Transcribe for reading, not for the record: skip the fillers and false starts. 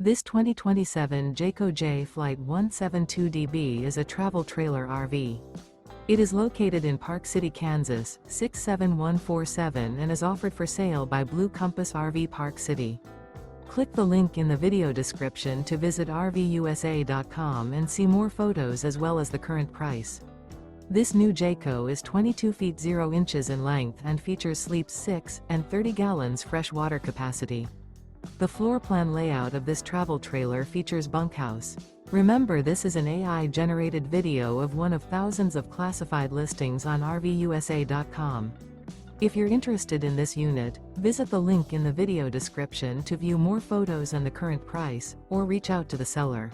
This 2027 Jayco Jay Flight 172DB is a travel trailer RV. It is located in Park City, Kansas, 67147 and is offered for sale by Blue Compass RV Park City. Click the link in the video description to visit RVUSA.com and see more photos as well as the current price. This new Jayco is 22 feet 0 inches in length and features sleeps 6 and 30 gallons fresh water capacity. The floor plan layout of this travel trailer features bunkhouse. Remember, this is an AI-generated video of one of thousands of classified listings on RVUSA.com. If you're interested in this unit, visit the link in the video description to view more photos and the current price, or reach out to the seller.